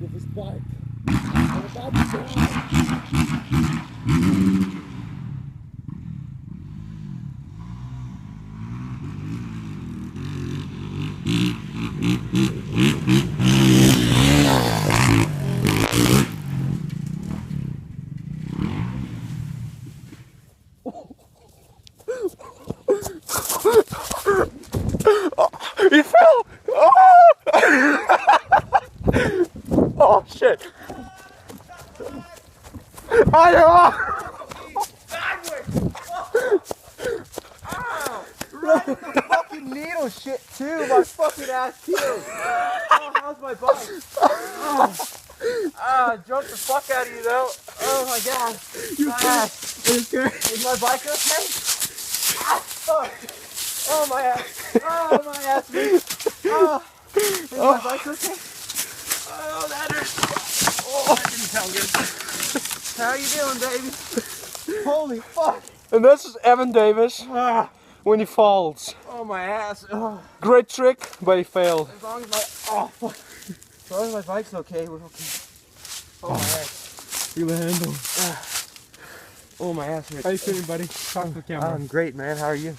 with his bike. I'm about to die. He fell! Oh! Oh shit! I Right with the fucking needle shit too, my fucking ass healed. Oh, how's my bike? I jumped the fuck out of you though. Oh my god. You okay? Is my bike okay? Ah, fuck. Oh my ass. Oh my ass. Oh. Is my bike okay? Oh, that hurts. Oh, that didn't sound good. How you doing, baby? Holy fuck. And this is Evan Davis Ah. when he falls. Oh my ass. Oh. Great trick, but he failed. As long as my fuck. As long as my bike's okay, we're okay. Oh my ass. Feel the handle. Oh my ass hurts. How you feeling, buddy? Talk to the camera. I'm great, man. How are you?